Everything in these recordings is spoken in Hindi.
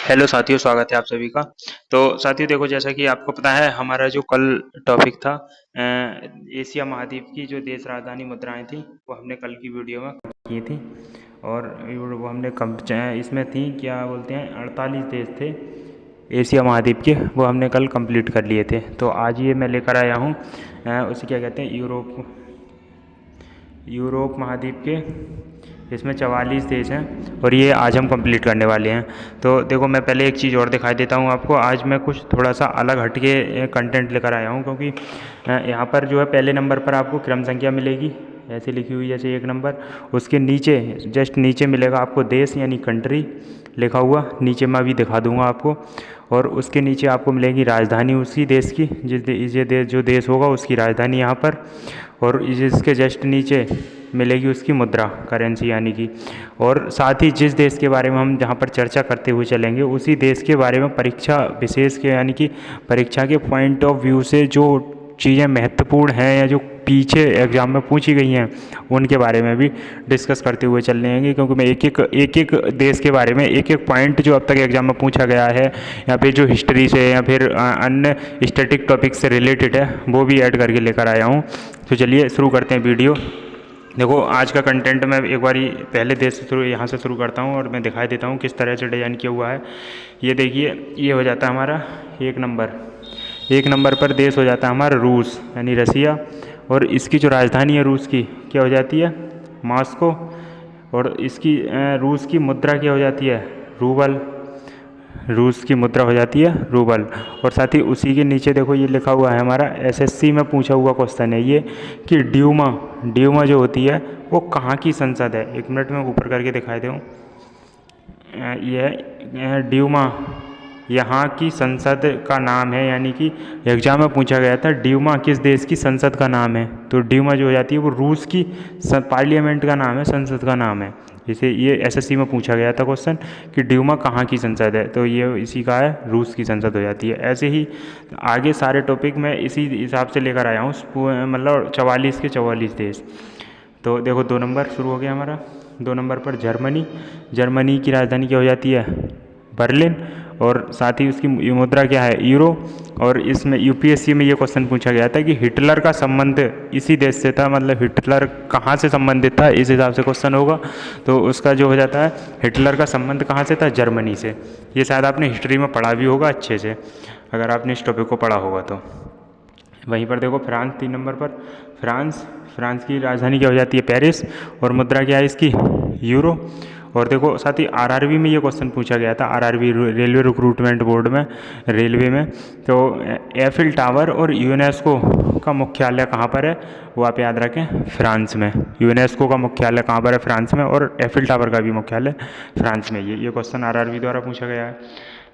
हेलो साथियों, स्वागत है आप सभी का। तो साथियों देखो, जैसा कि आपको पता है हमारा जो कल टॉपिक था एशिया महाद्वीप की जो देश राजधानी मुद्राएं थी वो हमने कल की वीडियो में की थी। और वो हमने इसमें थी क्या बोलते हैं 48 देश थे एशिया महाद्वीप के, वो हमने कल कंप्लीट कर लिए थे। तो आज ये मैं लेकर आया हूँ उसे क्या कहते हैं यूरोप महाद्वीप के, इसमें 44 देश हैं और ये आज हम कंप्लीट करने वाले हैं। तो देखो, मैं पहले एक चीज़ और दिखाई देता हूँ आपको। आज मैं कुछ थोड़ा सा अलग हटके कंटेंट लेकर आया हूँ, क्योंकि यहाँ पर जो है पहले नंबर पर आपको क्रम संख्या मिलेगी ऐसे लिखी हुई, जैसे एक नंबर। उसके नीचे जस्ट नीचे मिलेगा आपको देश यानी कंट्री लिखा हुआ, नीचे मैं अभी दिखा दूंगा आपको। और उसके नीचे आपको मिलेगी राजधानी उसी देश की, जो देश होगा उसकी राजधानी यहाँ पर। और इसके जस्ट नीचे मिलेगी उसकी मुद्रा, करेंसी यानी कि। और साथ ही जिस देश के बारे में हम जहाँ पर चर्चा करते हुए चलेंगे उसी देश के बारे में परीक्षा विशेष के यानी कि परीक्षा के पॉइंट ऑफ व्यू से जो चीज़ें महत्वपूर्ण हैं या जो पीछे एग्जाम में पूछी गई हैं उनके बारे में भी डिस्कस करते हुए चल रहे हैं। क्योंकि मैं एक एक देश के बारे में एक एक पॉइंट जो अब तक एग्जाम में पूछा गया है या फिर जो हिस्ट्री से या फिर अन्य स्टैटिक टॉपिक से रिलेटेड है वो भी ऐड करके लेकर आया हूँ। तो चलिए शुरू करते हैं वीडियो। देखो, आज का कंटेंट मैं एक बारी पहले देश से यहाँ से शुरू करता हूँ और मैं दिखाई देता हूँ किस तरह से डिज़ाइन किया हुआ है। ये देखिए, ये हो जाता है हमारा एक नंबर पर देश हो जाता है हमारा रूस यानी रसिया। और इसकी जो राजधानी है रूस की क्या हो जाती है, मॉस्को। और इसकी रूस की मुद्रा क्या हो जाती है, रूबल। रूस की मुद्रा हो जाती है रूबल। और साथ ही उसी के नीचे देखो ये लिखा हुआ है हमारा एसएससी में पूछा हुआ क्वेश्चन है ये, कि ड्यूमा जो होती है वो कहाँ की संसद है। एक मिनट में ऊपर करके दिखाई दूँ। यह ड्यूमा यहाँ की संसद का नाम है, यानी कि एग्जाम में पूछा गया था ड्यूमा किस देश की संसद का नाम है। तो ड्यूमा जो हो जाती है वो रूस की पार्लियामेंट का नाम है, संसद का नाम है। जैसे ये एसएससी में पूछा गया था क्वेश्चन कि ड्यूमा कहाँ की संसद है, तो ये इसी का है, रूस की संसद हो जाती है। ऐसे ही आगे सारे टॉपिक मैं इसी हिसाब से लेकर आया हूँ, मतलब 44 के 44 देश। तो देखो 2 नंबर शुरू हो गया हमारा। 2 नंबर पर जर्मनी की राजधानी क्या हो जाती है, बर्लिन। और साथ ही उसकी मुद्रा क्या है, यूरो। और इसमें यूपीएससी में ये क्वेश्चन पूछा गया था कि हिटलर का संबंध इसी देश से था, मतलब हिटलर कहाँ से संबंधित था, इस हिसाब से क्वेश्चन होगा। तो उसका जो हो जाता है हिटलर का संबंध कहाँ से था, जर्मनी से। ये शायद आपने हिस्ट्री में पढ़ा भी होगा अच्छे से, अगर आपने इस टॉपिक को पढ़ा होगा तो। वहीं पर देखो फ्रांस 3 नंबर पर। फ्रांस की राजधानी क्या हो जाती है, पेरिस। और मुद्रा क्या है इसकी, यूरो। और देखो साथ ही आरआरबी में ये क्वेश्चन पूछा गया था, आरआरबी रेलवे रिक्रूटमेंट बोर्ड में, रेलवे में। तो एफिल टावर और यूनेस्को का मुख्यालय कहाँ पर है, वो आप याद रखें, फ्रांस में। यूनेस्को का मुख्यालय कहाँ पर है, फ्रांस में। और एफिल टावर का भी मुख्यालय फ्रांस में। ये क्वेश्चन आरआरबी द्वारा पूछा गया है।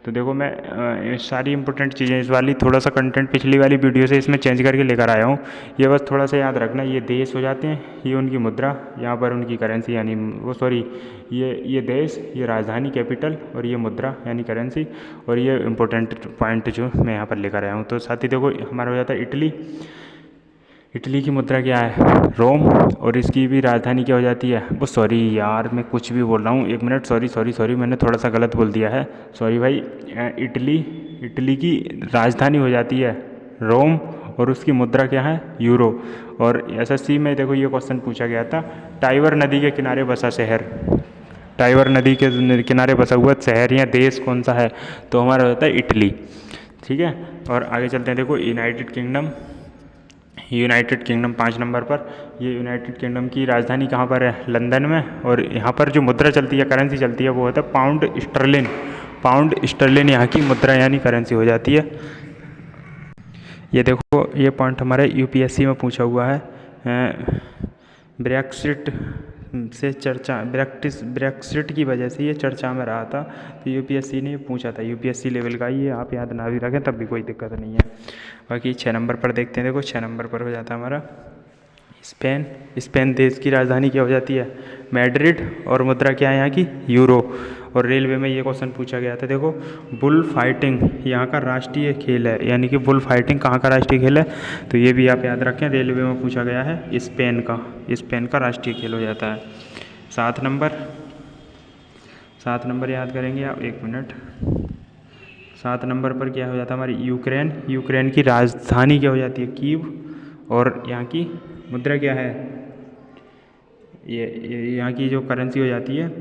तो देखो, मैं सारी इंपॉर्टेंट चीज़ें इस वाली थोड़ा सा कंटेंट पिछली वाली वीडियो से इसमें चेंज करके लेकर आया हूँ। ये बस थोड़ा सा याद रखना, ये देश हो जाते हैं, ये उनकी मुद्रा, यहाँ पर उनकी करेंसी यानी वो सॉरी ये देश, ये राजधानी कैपिटल, और ये मुद्रा यानी करेंसी। और ये इंपॉर्टेंट पॉइंट जो मैं यहाँ पर लेकर आया हूँ। तो साथ ही देखो हमारा हो जाता है इटली की मुद्रा क्या है, रोम। और इसकी भी राजधानी क्या हो जाती है, वो सॉरी यार मैं कुछ भी बोल रहा हूँ, एक मिनट, सॉरी मैंने थोड़ा सा गलत बोल दिया है, सॉरी भाई। इटली की राजधानी हो जाती है रोम। और उसकी मुद्रा क्या है, यूरो। और एसएससी में देखो ये क्वेश्चन पूछा गया था, टाइबर नदी के किनारे बसा शहर, टाइबर नदी के किनारे बसा हुआ शहर या देश कौन सा है, तो हमारा होता है इटली। ठीक है। और आगे चलते हैं, देखो यूनाइटेड किंगडम 5 नंबर पर। ये यूनाइटेड किंगडम की राजधानी कहाँ पर है, लंदन में। और यहाँ पर जो मुद्रा चलती है, करेंसी चलती है, वो होता है पाउंड स्टर्लिन यहाँ की मुद्रा यानी करेंसी हो जाती है। ये देखो, ये पॉइंट हमारे यूपीएससी में पूछा हुआ है। ब्रेक्सिट से ब्रेक्सिट की वजह से ये चर्चा में रहा था, तो यूपीएससी ने पूछा था, यूपीएससी लेवल का, ये आप याद ना भी रखें तब भी कोई दिक्कत नहीं है। बाकी 6 नंबर पर देखते हैं, देखो 6 नंबर पर हो जाता है हमारा स्पेन देश की राजधानी क्या हो जाती है, मैड्रिड। और मुद्रा क्या है यहाँ की, यूरो। और रेलवे में ये क्वेश्चन पूछा गया था, देखो बुल फाइटिंग यहाँ का राष्ट्रीय खेल है, यानी कि बुल फाइटिंग कहाँ का राष्ट्रीय खेल है, तो ये भी आप याद रखें, रेलवे में पूछा गया है, स्पेन का राष्ट्रीय खेल हो जाता है। 7 नंबर 7 नंबर याद करेंगे आप, 1 मिनट। 7 नंबर पर क्या हो जाता है हमारी यूक्रेन। यूक्रेन की राजधानी क्या हो जाती है, कीव। और यहाँ की मुद्रा क्या है, ये यहाँ की जो करेंसी हो जाती है,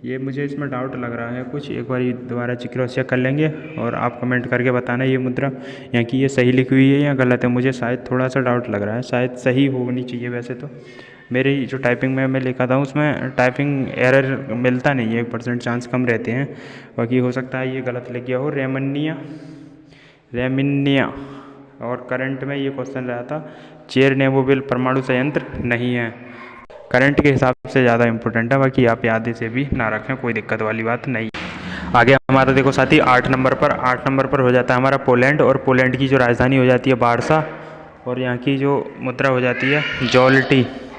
ये मुझे इसमें डाउट लग रहा है कुछ, एक बार दोबारा क्रॉस चेक कर लेंगे और आप कमेंट करके बताना ये मुद्रा यहाँ की ये सही लिखी हुई है या गलत है। मुझे शायद थोड़ा सा डाउट लग रहा है, शायद सही होनी चाहिए। वैसे तो मेरी जो टाइपिंग में मैं लिखा था उसमें टाइपिंग एरर मिलता नहीं है, 1% चांस कम रहते हैं, बाकी हो सकता है ये गलत लिख गया हो। रेमिनिया। और करंट में ये क्वेश्चन रहा था, चेरनोबिल परमाणु संयंत्र नहीं है। करंट के हिसाब से ज़्यादा इंपॉर्टेंट है, बाकी आप याद से भी ना रखें, कोई दिक्कत वाली बात नहीं। आगे हमारा देखो साथी 8 नंबर पर हो जाता है हमारा पोलैंड। और पोलैंड की जो राजधानी हो जाती है वारसा। और यहाँ की जो मुद्रा हो जाती है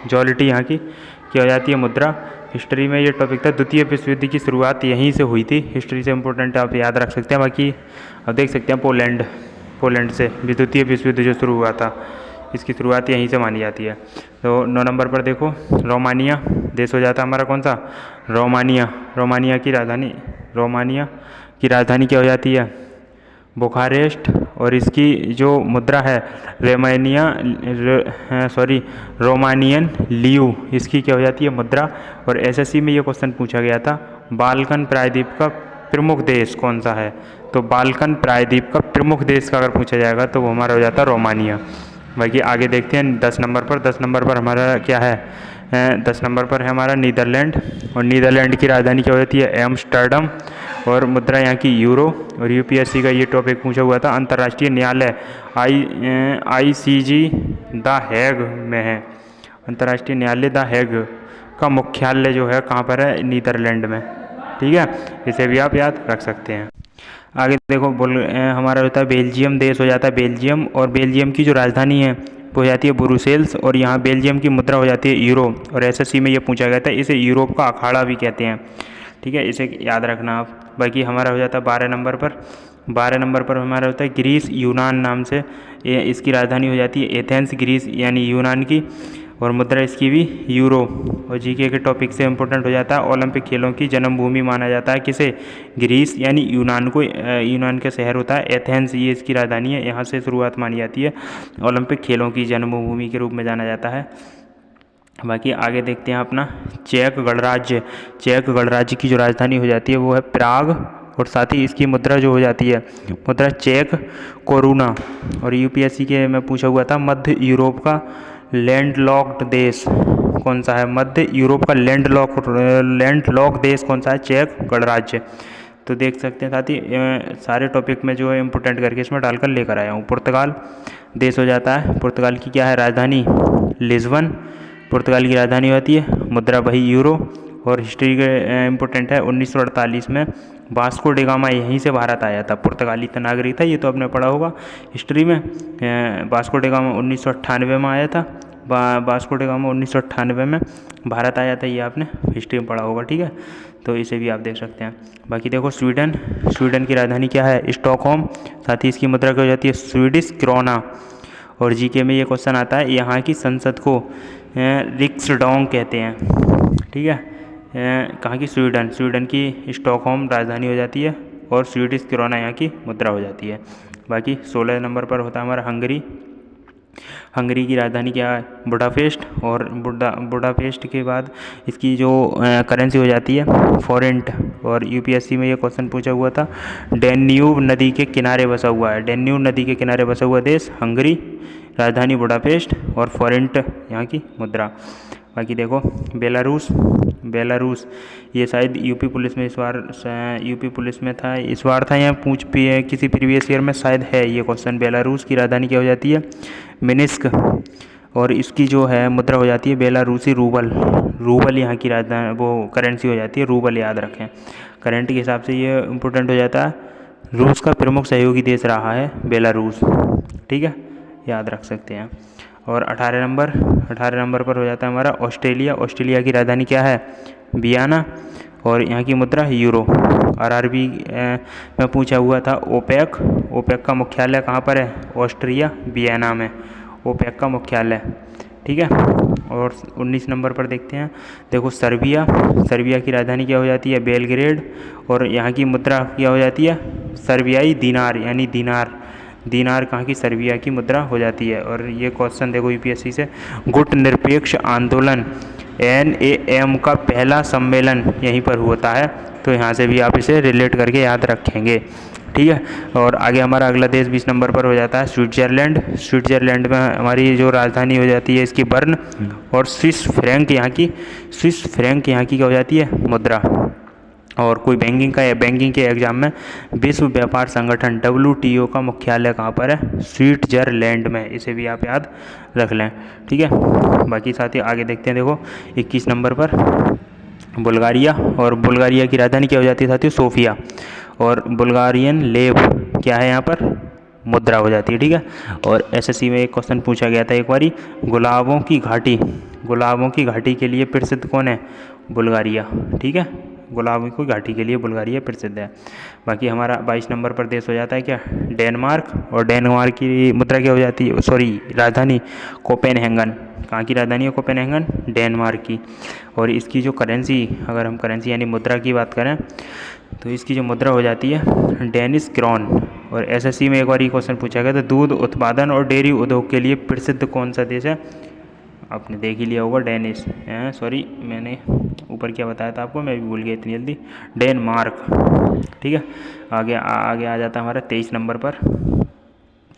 जॉलिटी यहाँ की क्या हो जाती है मुद्रा। हिस्ट्री में ये टॉपिक था, द्वितीय विश्व युद्ध की शुरुआत यहीं से हुई थी। हिस्ट्री से इंपॉर्टेंट आप याद रख सकते हैं। बाकी आप देख सकते हैं पोलैंड से द्वितीय विश्व युद्ध जो शुरू हुआ था, इसकी शुरुआत यहीं से मानी जाती है। तो 9 नंबर पर देखो रोमानिया देश हो जाता है हमारा, कौन सा, रोमानिया की राजधानी क्या हो जाती है, बुखारेस्ट। और इसकी जो मुद्रा है रोमानियन लियू, इसकी क्या हो जाती है मुद्रा। और एसएससी में ये क्वेश्चन पूछा गया था, बाल्कन प्रायद्वीप का प्रमुख देश कौन सा है। तो बाल्कन प्रायद्वीप का प्रमुख देश का अगर पूछा जाएगा तो वो हमारा हो जाता है रोमानिया। बाकी आगे देखते हैं 10 नंबर पर हमारा क्या है, 10 नंबर पर है हमारा नीदरलैंड। और नीदरलैंड की राजधानी क्या होती है, एम्स्टर्डम। और मुद्रा यहाँ की यूरो। और यूपीएससी का ये टॉपिक पूछा हुआ था, अंतर्राष्ट्रीय न्यायालय आईसीजे द हैग में है। अंतर्राष्ट्रीय न्यायालय द हैग का मुख्यालय जो है कहाँ पर है, नीदरलैंड में। ठीक है, इसे भी आप याद रख सकते हैं। आगे देखो हमारा होता है बेल्जियम देश हो जाता है बेल्जियम। और बेल्जियम की जो राजधानी है वो हो जाती है ब्रुसेल्स। और यहाँ बेल्जियम की मुद्रा हो जाती है यूरो। और एसएससी में ये पूछा गया था, इसे यूरोप का अखाड़ा भी कहते हैं। ठीक है, इसे याद रखना आप। बाकी हमारा हो जाता है 12 नंबर पर हमारा होता है ग्रीस, यूनान नाम से इसकी राजधानी हो जाती है एथेंस, ग्रीस यानी यूनान की। और मुद्रा इसकी भी यूरो। और जीके के टॉपिक से इंपॉर्टेंट हो जाता है, ओलंपिक खेलों की जन्मभूमि माना जाता है किसे, ग्रीस यानी यूनान को। यूनान का शहर होता है एथेंस, ये इसकी राजधानी है, यहाँ से शुरुआत मानी जाती है। ओलंपिक खेलों की जन्मभूमि के रूप में जाना जाता है। बाकी आगे देखते हैं अपना चेक गणराज्य की जो राजधानी हो जाती है वो है प्राग। और साथ ही इसकी मुद्रा जो हो जाती है मुद्रा चेक कोरुना। और यूपीएससी के में पूछा हुआ था, मध्य यूरोप का लैंडलॉक्ड देश कौन सा है, मध्य यूरोप का लैंडलॉक देश कौन सा है, चेक गणराज्य। तो देख सकते हैं साथ ही सारे टॉपिक में जो है इंपोर्टेंट करके इसमें डालकर लेकर आया हूँ। पुर्तगाल देश हो जाता है, पुर्तगाल की क्या है राजधानी, लिस्बन। पुर्तगाल की राजधानी होती है, मुद्रा वही यूरो। और हिस्ट्री के इम्पोर्टेंट है, 1948 में वास्को डी गामा यहीं से भारत आया था। पुर्तगाली था, नागरिक था, ये तो आपने पढ़ा होगा हिस्ट्री में। वास्को डी गामा 1998 में आया था। वास्को डी गामा 1998 में भारत आया था, ये आपने हिस्ट्री में पढ़ा होगा। ठीक है, तो इसे भी आप देख सकते हैं। बाकी देखो स्वीडन की राजधानी क्या है, स्टॉकहोम। साथ ही इसकी मुद्रा क्या हो जाती है, स्वीडिश क्रोना। और जीके में ये क्वेश्चन आता है, यहाँ की संसद को रिक्सडॉन्ग कहते हैं। ठीक है, कहाँ की, स्वीडन की स्टॉकहोम राजधानी हो जाती है। और स्वीडिश क्रोना यहाँ की मुद्रा हो जाती है। बाकी 16 नंबर पर होता है हमारा हंगरी की राजधानी क्या है, बुडापेस्ट। और बुडापेस्ट के बाद इसकी जो करेंसी हो जाती है फॉरेंट। और यूपीएससी में ये क्वेश्चन पूछा हुआ था, डेन्यूब नदी के किनारे बसा हुआ है, डेन्यूब नदी के किनारे बसा हुआ देश हंगरी, राजधानी बुडापेस्ट। और फॉरेंट यहाँ की मुद्रा। बाकी देखो बेलारूस ये शायद यूपी पुलिस में इस बार था या किसी प्रीवियस ईयर में शायद है ये क्वेश्चन। बेलारूस की राजधानी क्या हो जाती है, मिन्स्क। और इसकी जो है मुद्रा हो जाती है बेलारूसी रूबल यहाँ की राजधानी वो करेंसी हो जाती है, रूबल याद रखें। करंट के हिसाब से ये इम्पोर्टेंट हो जाता है, रूस का प्रमुख सहयोगी देश रहा है बेलारूस। ठीक है, याद रख सकते हैं। और 18 नंबर पर हो जाता है हमारा ऑस्ट्रेलिया की राजधानी क्या है, वियना। और यहाँ की मुद्रा यूरो। आरआरबी में पूछा हुआ था, ओपेक का मुख्यालय कहाँ पर है, ऑस्ट्रिया वियना में, ओपेक का मुख्यालय। ठीक है। और 19 नंबर पर देखते हैं, देखो सर्बिया, सर्बिया की राजधानी क्या हो जाती है, बेलग्रेड, और यहाँ की मुद्रा क्या हो जाती है, सर्बियाई दिनार यानी दिनार, दिनार कहाँ की, सर्बिया की मुद्रा हो जाती है। और ये क्वेश्चन देखो यूपीएससी से, गुट निरपेक्ष आंदोलन NAM का पहला सम्मेलन यहीं पर होता है, तो यहाँ से भी आप इसे रिलेट करके याद रखेंगे, ठीक है। और आगे हमारा अगला देश 20 नंबर पर हो जाता है स्विट्ज़रलैंड। स्विट्ज़रलैंड में हमारी जो राजधानी हो जाती है इसकी बर्न, और स्विस फ्रैंक यहाँ की, स्विस फ्रैंक यहाँ की क्या हो जाती है, मुद्रा। और कोई बैंकिंग के एग्जाम में, विश्व व्यापार संगठन WTO का मुख्यालय कहाँ पर है, स्विट्ज़रलैंड में, इसे भी आप याद रख लें, ठीक है। बाकी साथ ही आगे देखते हैं, देखो 21 नंबर पर बुल्गारिया, और बुल्गारिया की राजधानी क्या हो जाती है साथियों, सोफिया, और बुल्गारियन लेव क्या है यहाँ पर, मुद्रा हो जाती है, ठीक है। और SSC में एक क्वेश्चन पूछा गया था एक बारी, गुलाबों की घाटी, गुलाबों की घाटी के लिए प्रसिद्ध कौन है, बुल्गारिया, ठीक है, गुलाबों की घाटी के लिए बुल्गारिया प्रसिद्ध है। बाकी हमारा 22 नंबर पर देश हो जाता है क्या, डेनमार्क, और डेनमार्क की मुद्रा क्या हो जाती है, सॉरी राजधानी कोपेनहेगन, कहाँ की राजधानी है, कोपेनहेगन, डेनमार्क की। और इसकी जो करेंसी, अगर हम करेंसी यानी मुद्रा की बात करें, तो इसकी जो मुद्रा हो जाती है डेनिश क्रॉन। और SSC में एक बार ये क्वेश्चन पूछा गया था, दूध उत्पादन और डेयरी उद्योग के लिए प्रसिद्ध कौन सा देश है, आपने देख ही लिया होगा, डेनिश, सॉरी मैंने ऊपर क्या बताया था आपको, मैं भी भूल गया इतनी जल्दी, डेनमार्क, ठीक है। आगे आ जाता है हमारा 23 नंबर पर,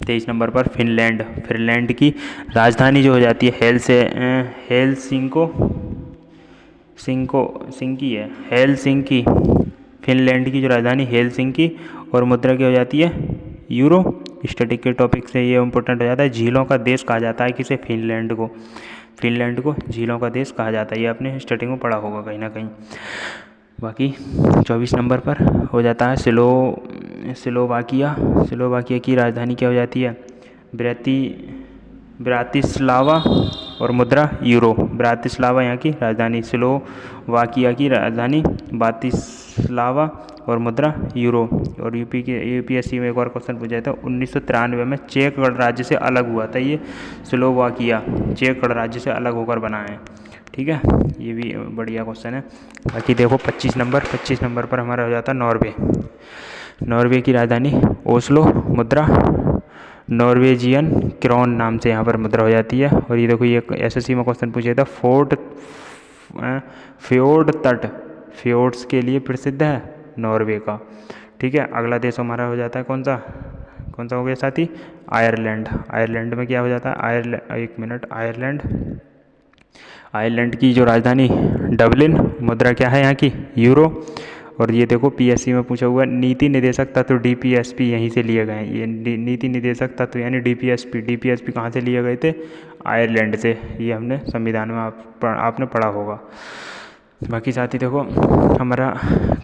23 नंबर पर फिनलैंड। फिनलैंड की राजधानी जो हो जाती है हेलसिंकी है, हेलसिंकी, फिनलैंड की जो राजधानी हेलसिंकी, और मुद्रा क्या हो जाती है, यूरो। स्टैटिक के टॉपिक से ये इंपॉर्टेंट हो जाता है, झीलों का देश कहा जाता है किसे, फिनलैंड को, फिनलैंड को झीलों का देश कहा जाता है, ये आपने स्टैटिक में पढ़ा होगा कहीं ना कहीं। बाकी 24 नंबर पर हो जाता है स्लोवाकिया, स्लोवाकिया की राजधानी क्या हो जाती है, ब्रातिस्लावा, और मुद्रा यूरो। ब्रातिस्लावा यहाँ की राजधानी, स्लोवाकिया की राजधानी ब्रातिस्लावा, और मुद्रा यूरो। और यूपीएससी में एक और क्वेश्चन पूछा था, 1993 में चेक गणराज्य से अलग हुआ था ये स्लोवाकिया, चेक गणराज्य से अलग होकर बना है, ठीक है, ये भी बढ़िया क्वेश्चन है। बाकी देखो 25 नंबर पर हमारा हो जाता है नॉर्वे। नॉर्वे की राजधानी ओस्लो, मुद्रा नॉर्वेजियन क्रोन नाम से यहाँ पर मुद्रा हो जाती है। और ये देखो ये SSC में क्वेश्चन पूछा था, फ्योर्ड तट, फ्योर्ड्स के लिए प्रसिद्ध है नॉर्वे का, ठीक है। अगला देश हमारा हो जाता है कौन सा हो गया साथी, आयरलैंड। आयरलैंड में क्या हो जाता है, आयरलैंड की जो राजधानी डबलिन, मुद्रा क्या है यहाँ की, यूरो। और ये देखो PSC में पूछा हुआ, नीति निदेशक तत्व DPSP यहीं से लिए गए हैं, ये नीति निदेशक तत्व यानी DPSP कहाँ से लिए गए थे, आयरलैंड से, ये हमने संविधान में आपने पढ़ा होगा। बाकी साथ ही देखो हमारा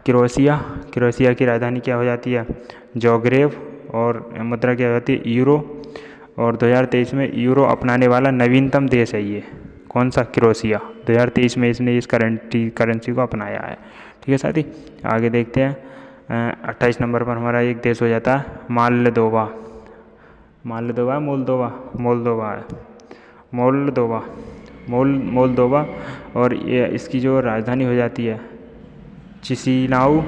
क्रोएशिया की राजधानी क्या हो जाती है, जोग्रेव, और मुद्रा क्या हो जाती है, यूरो। और 2023 में यूरो अपनाने वाला नवीनतम देश है ये, कौन सा, क्रोएशिया। 2023 में इसने इस करेंसी को अपनाया है, ठीक है साथी। आगे देखते हैं 28 नंबर पर हमारा एक देश हो जाता है मोल्दोवा, और ये इसकी जो राजधानी हो जाती है चिसिनाउ।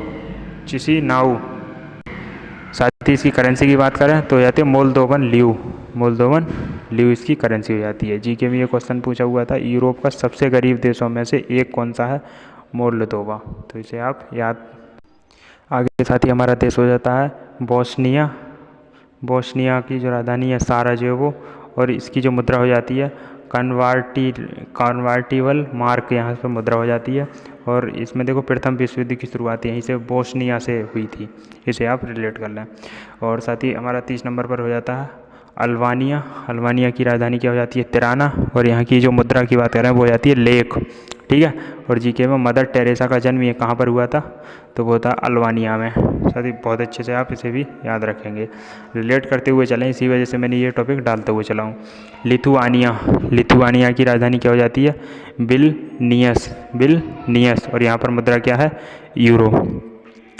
साथ ही इसकी करेंसी की बात करें तो हो जाती है मोल्दोवन ल्यू इसकी करेंसी हो जाती है। जीके में ये क्वेश्चन पूछा हुआ था, यूरोप का सबसे गरीब देशों में से एक कौन सा है, मोल्दोवा, तो इसे आप याद। आगे साथ ही हमारा देश हो जाता है बोस्निया की जो राजधानी है साराजेवो, और इसकी जो मुद्रा हो जाती है कन्वर्टिबल मार्क, यहाँ पर मुद्रा हो जाती है। और इसमें देखो प्रथम विश्व युद्ध की शुरुआत यहीं से बोस्निया से हुई थी, इसे आप रिलेट कर लें। और साथ ही हमारा 30 नंबर पर हो जाता है अल्बानिया की राजधानी क्या हो जाती है, तिराना, और यहाँ की जो मुद्रा की बात करें वो हो जाती है लेक, ठीक है। और जीके में मदर टेरेसा का जन्म ये कहाँ पर हुआ था, तो वो था अल्बानिया में। साथ ही बहुत अच्छे से आप इसे भी याद रखेंगे, रिलेट करते हुए चलें, इसी वजह से मैंने ये टॉपिक डालते हुए चला हूँ। लिथुआनिया की राजधानी क्या हो जाती है, विल्नियस, और यहाँ पर मुद्रा क्या है, यूरो।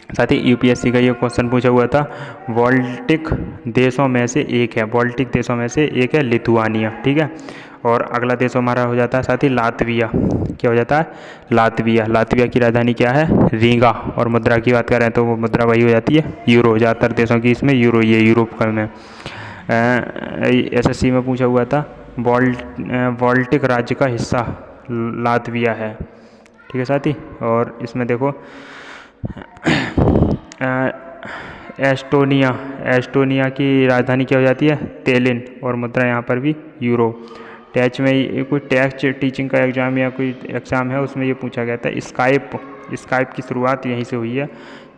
साथ ही यूपीएससी का ये क्वेश्चन पूछा हुआ था, बाल्टिक देशों में से एक है लिथुआनिया, ठीक है। और अगला देश हमारा हो जाता है साथ ही लातविया। क्या हो जाता है? लातविया। लातविया की राजधानी क्या है? रीगा। और मुद्रा की बात करें तो वो मुद्रा वही हो जाती है यूरो। ज़्यादातर देशों की इसमें यूरो ही है, यूरोप का में। SSC में पूछा हुआ था, बाल्टिक राज्य का हिस्सा लातविया है। ठीक है साथी। और इसमें देखो एस्टोनिया की राजधानी क्या हो जाती है? तेलिन। और मुद्रा यहाँ पर भी यूरो। टैच में कोई टैक्स टीचिंग का एग्ज़ाम या कोई एग्ज़ाम है उसमें ये पूछा गया था। स्काइप की शुरुआत यहीं से हुई है,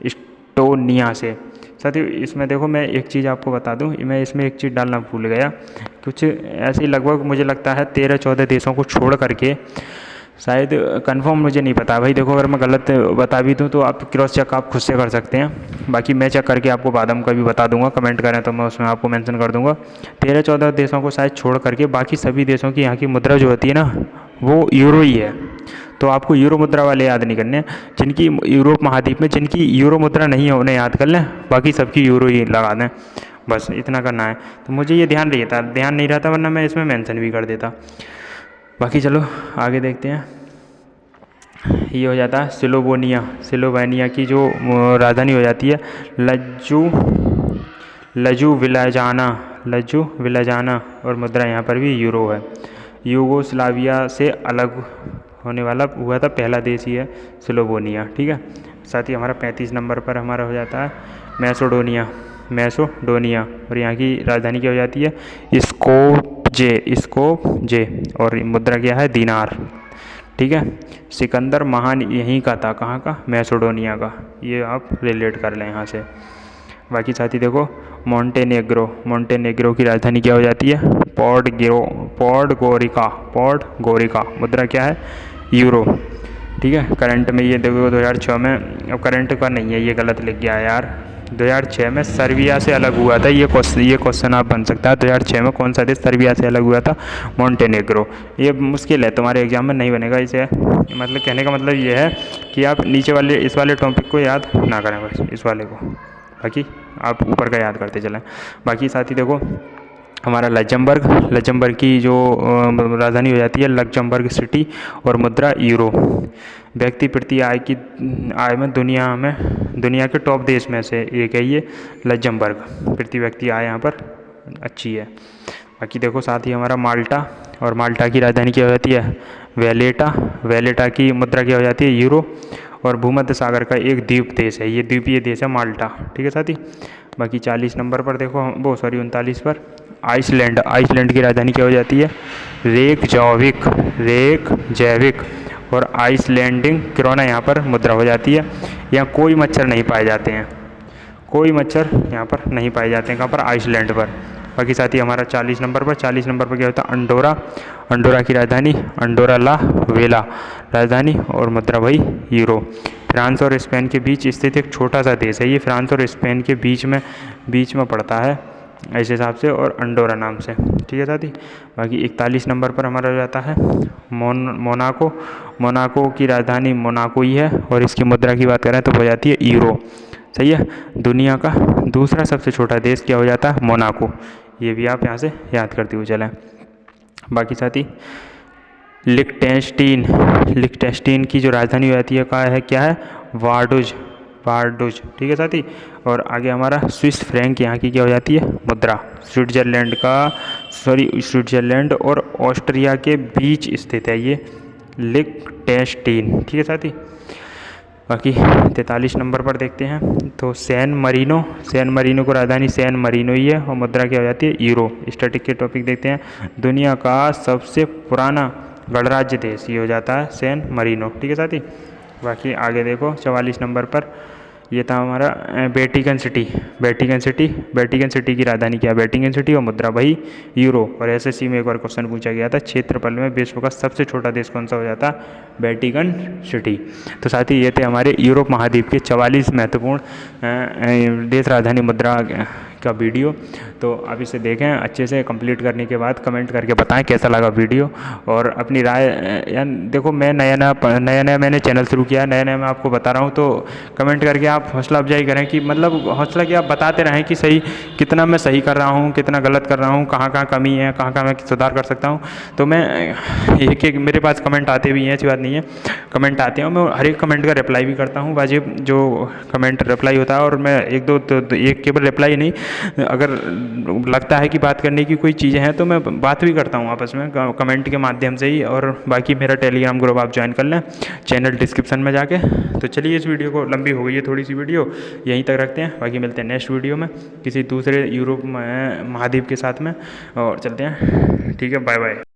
एस्टोनिया से। साथ ही इसमें देखो मैं एक चीज़ आपको बता दूं, मैं इसमें एक चीज़ डालना भूल गया। कुछ ऐसे ही लगभग मुझे लगता है 13-14 देशों को छोड़ करके, शायद कंफर्म मुझे नहीं पता भाई। देखो अगर मैं गलत बता भी दूं तो आप क्रॉस चेक आप खुद से कर सकते हैं। बाकी मैं चेक करके आपको बाद में कभी बता दूंगा, कमेंट करें तो मैं उसमें आपको मेंशन कर दूंगा। 13-14 देशों को शायद छोड़ करके बाकी सभी देशों की यहाँ की मुद्रा जो होती है ना वो यूरो ही है। तो आपको यूरो मुद्रा वाले याद नहीं करने, जिनकी यूरोप महाद्वीप में जिनकी यूरो मुद्रा नहीं है उन्हें याद कर लें, बाकी सबकी यूरो ही लगा दें, बस इतना करना है। तो मुझे ये ध्यान नहीं रहता वरना मैं इसमें मेंशन भी कर देता। बाकी चलो आगे देखते हैं। ये हो जाता है स्लोवेनिया की जो राजधानी हो जाती है लजू विलाजाना। और मुद्रा यहाँ पर भी यूरो है। यूगोस्लाविया से अलग होने वाला हुआ था पहला देश ही है स्लोवेनिया। ठीक है। साथ ही हमारा 35 नंबर पर हमारा हो जाता है मैसोडोनिया। और यहाँ की राजधानी क्या हो जाती है? स्कोपजे। और मुद्रा क्या है? दीनार। ठीक है। सिकंदर महान यहीं का था, कहाँ का? मैसोडोनिया का। ये आप रिलेट कर लें यहाँ से। बाकी साथी देखो मोंटेनेग्रो की राजधानी क्या हो जाती है? पोडगोरिका। मुद्रा क्या है? यूरो। ठीक है। करंट में ये देखो 2006 में, अब करंट का नहीं है, ये गलत लिख गया यार। 2006 में सर्बिया से अलग हुआ था। ये क्वेश्चन आप बन सकता है, 2006 में कौन सा देश सर्बिया से अलग हुआ था? मोंटेनेग्रो। ये मुश्किल है, तुम्हारे एग्जाम में नहीं बनेगा इसे। मतलब कहने का मतलब ये है कि आप नीचे वाले इस वाले टॉपिक को याद ना करें, बस इस वाले को, बाकी आप ऊपर का याद करते चलें। बाकी साथ ही देखो हमारा लग्जमबर्ग की जो राजधानी हो जाती है लग्जमबर्ग सिटी। और मुद्रा यूरो। व्यक्ति प्रति आय में दुनिया के टॉप देश में से एक है ये लग्जमबर्ग। प्रति व्यक्ति आय यहाँ पर अच्छी है। बाकी देखो साथ ही हमारा माल्टा। और माल्टा की राजधानी क्या हो जाती है? वेलेटा की मुद्रा क्या हो जाती है? यूरो। और भूमध्य सागर का एक द्वीप देश है, ये द्वीपीय देश है माल्टा। ठीक है साथी। बाकी 40 नंबर पर देखो 39 पर आइसलैंड की राजधानी क्या हो जाती है? रेकजाविक। और आइसलैंडिंग क्रोना यहाँ पर मुद्रा हो जाती है। यहाँ कोई मच्छर नहीं पाए जाते हैं, यहाँ पर नहीं पाए जाते हैं। कहाँ पर? आइसलैंड पर। बाकी साथ ही हमारा 40 नंबर पर क्या होता है? अंडोरा की राजधानी अंडोरा ला वेला राजधानी। और मुद्रा भाई यूरो। फ्रांस और स्पेन के बीच स्थित एक छोटा सा देश है ये, फ्रांस और स्पेन के बीच में पड़ता है ऐसे हिसाब से, और अंडोरा नाम से। ठीक है साथी। बाकी 41 नंबर पर हमारा हो जाता है मोनाको की राजधानी मोनाको ही है। और इसकी मुद्रा की बात करें तो हो जाती है यूरो। सही है। दुनिया का दूसरा सबसे छोटा देश क्या हो जाता है? मोनाको। ये भी आप यहाँ से याद करते हुए चलें। बाकी साथी लिक्टेंस्टीन की जो राजधानी हो जाती है क्या है? वार्डुज। ठीक है साथी। और आगे हमारा स्विस फ्रैंक यहाँ की क्या हो जाती है? मुद्रा। स्विट्जरलैंड और ऑस्ट्रिया के बीच स्थित है ये लिक्टेंस्टीन। ठीक है साथी। बाकी 43 नंबर पर देखते हैं तो सैन मरीनो को राजधानी सैन मरीनो ही है। और मुद्रा क्या हो जाती है? यूरो। स्टैटिक के टॉपिक देखते हैं। दुनिया का सबसे पुराना गणराज्य देश ये हो जाता है सैन मरीनो। ठीक है साथी। बाकी आगे देखो 44 नंबर पर ये था हमारा वेटिकन सिटी की राजधानी क्या है? Vatican city. और मुद्रा भाई यूरो। और SSC में एक बार क्वेश्चन पूछा गया था, क्षेत्रफल में विश्व का सबसे छोटा देश कौन सा हो जाता? Vatican city. तो साथ ही ये थे हमारे यूरोप महाद्वीप के 44 महत्वपूर्ण देश राजधानी मुद्रा का वीडियो। तो आप इसे देखें अच्छे से, कंप्लीट करने के बाद कमेंट करके बताएं कैसा लगा वीडियो, और अपनी राय। यार देखो, मैं नया मैंने चैनल शुरू किया है, नया मैं आपको बता रहा हूँ, तो कमेंट करके आप हौसला अफजाई करें कि मतलब हौसला कि आप बताते रहें कि सही कितना मैं सही कर रहा हूँ, कितना गलत कर रहा हूँ, कहाँ कहाँ कमी है, कहाँ कहाँ मैं सुधार कर सकता हूँ। तो मैं एक मेरे पास कमेंट आते भी हैं, ऐसी बात नहीं है, कमेंट आते हैं, मैं हर एक कमेंट का रिप्लाई भी करता हूँ वाजिब, जो कमेंट रिप्लाई होता है। और मैं एक दो तो एक केवल रिप्लाई नहीं, अगर लगता है कि बात करने की कोई चीज़ें हैं तो मैं बात भी करता हूँ आपस में कमेंट के माध्यम से ही। और बाकी मेरा टेलीग्राम ग्रुप आप ज्वाइन कर लें, चैनल डिस्क्रिप्शन में जाके। तो चलिए, इस वीडियो को, लंबी हो गई है थोड़ी सी वीडियो, यहीं तक रखते हैं, बाकी मिलते हैं नेक्स्ट वीडियो में किसी दूसरे यूरोप में महाद्वीप के साथ में, और चलते हैं। ठीक है, बाय बाय।